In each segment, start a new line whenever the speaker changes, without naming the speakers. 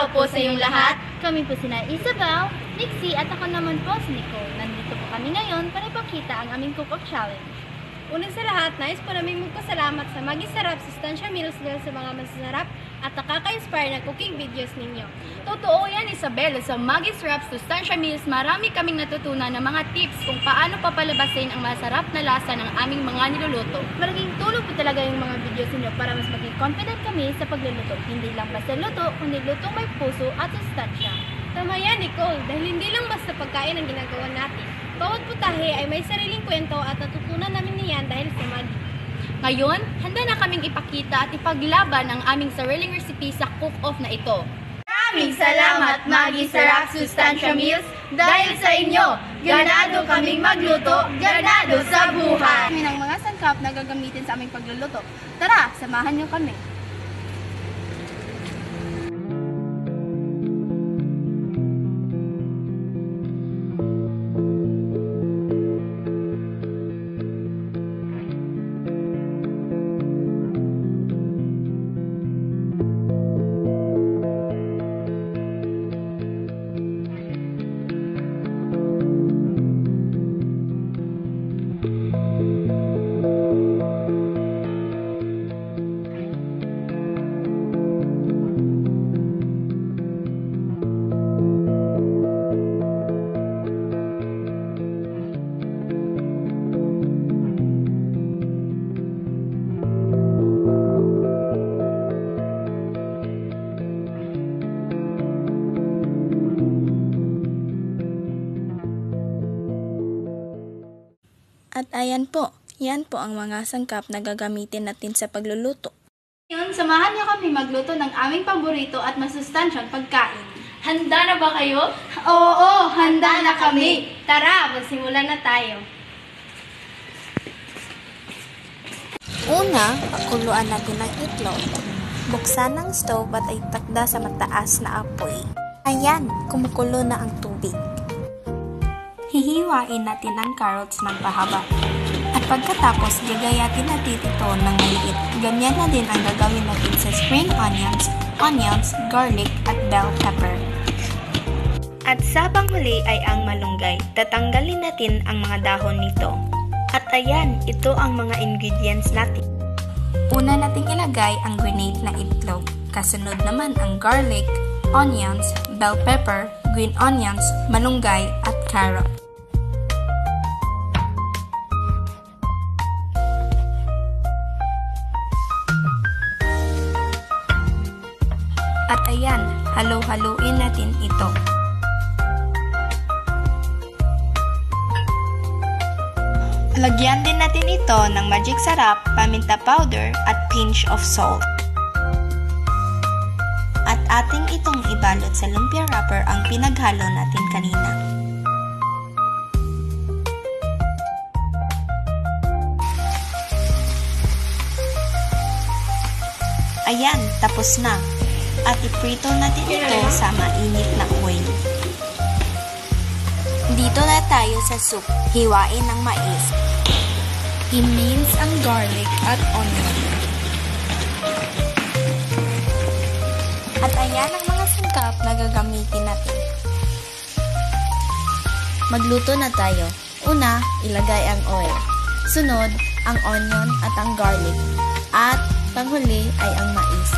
po sa iyong lahat.
Kami po sina Isabel, Nixie at ako naman po si Nicole. Nandito po kami ngayon para ipakita ang aming cook-off challenge.
Unang sa lahat, nais po namin magpasalamat sa Maggi Sarap Sustansya Meals dahil sa mga masasarap at nakaka-inspire na cooking videos ninyo.
Totoo yan, Isabel. Sa Maggi Sarap Sustansya Meals, marami kaming natutunan ng mga tips kung paano papalabasin ang masarap na lasa ng aming mga niluluto.
Malaking tulong po talaga yung mga videos ninyo para mas maging confident kami sa pagluluto. Hindi lang basta luto, kundi lutong may puso at sustansya.
Tama yan, Nicole, dahil hindi lang basta pagkain ang ginagawa natin. Bawat putahe ay may sariling kwento at natutunan namin niyan dahil sa Maggi.
Ngayon, handa na kaming ipakita at ipaglaban ang aming sariling recipe sa cook-off na ito.
Maraming salamat, Maggi Sarap Sustansya Meals, dahil sa inyo, ganado kaming magluto, ganado sa buhay!
Kami ng mga sangkap na gagamitin sa aming pagluluto. Tara, samahan niyo kami.
At ayan po, yan po ang mga sangkap na gagamitin natin sa pagluluto.
Ngayon, samahan niyo kami magluto ng aming paborito at masustansyang pagkain.
Handa na ba kayo? Oo, handa na kami! Tara, magsimulan na tayo.
Una, pakuluan natin ang itlog. Buksan ang stove at itakda sa mataas na apoy. Ayan, kumukulo na ang tubig. Hihiwain natin ang carrots ng pahaba. At pagkatapos, gagayatin natin ito ng maliit. Ganyan na din ang gagawin natin sa spring onions, garlic at bell pepper. At sa panghuli ay ang malunggay. Tatanggalin natin ang mga dahon nito. At ayan, ito ang mga ingredients natin. Una nating ilagay ang grenade na itlog. Kasunod naman ang garlic, onions, bell pepper, green onions, malunggay at carrot. At ayan, halo-haluin natin ito. Lagyan din natin ito ng magic sarap, paminta powder at pinch of salt. At ating itong ibalot sa lumpia wrapper ang pinaghalo natin kanina. Ayan, tapos na. At iprito natin ito sa mainit na oil. Dito na tayo sa soup. Hiwain ang mais. I-mince ang garlic at onion. At ayan ang mga sangkap na gagamitin natin. Magluto na tayo. Una, ilagay ang oil. Sunod, ang onion at ang garlic. At panghuli ay ang mais.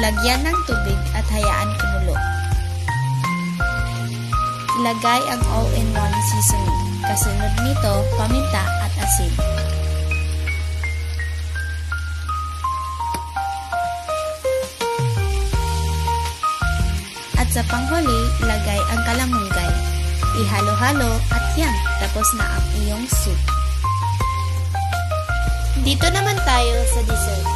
Lagyan ng tubig at hayaan kumulo. Ilagay ang all-in-one seasoning. Kasunod nito, paminta at asin. At sa panghuli, ilagay ang kalamunggay. Ihalo-halo at yan, tapos na ang iyong soup. Dito naman tayo sa dessert.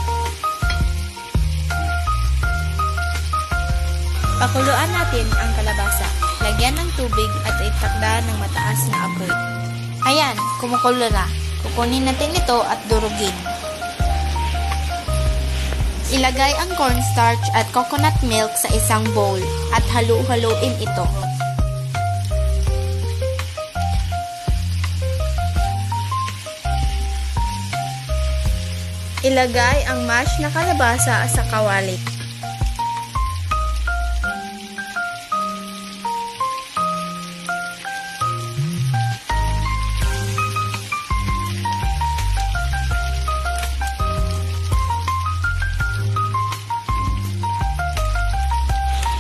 Pakuluan natin ang kalabasa. Lagyan ng tubig at itakda ng mataas na apoy. Ayan, kumukulo na. Kukunin natin ito at durugin. Ilagay ang cornstarch at coconut milk sa isang bowl at halu-haluin ito. Ilagay ang mashed na kalabasa sa kawali.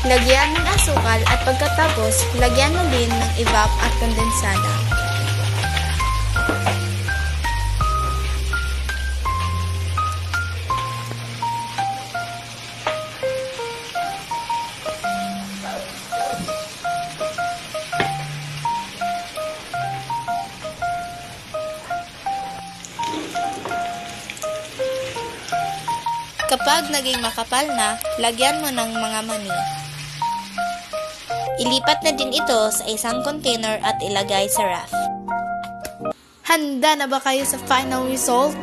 Lagyan ng asukal at pagkatapos, lagyan mo din ng evap at kondensada. Kapag naging makapal na, lagyan mo ng mga mani. Ilipat na din ito sa isang container at ilagay sa ref. Handa na ba kayo sa final result?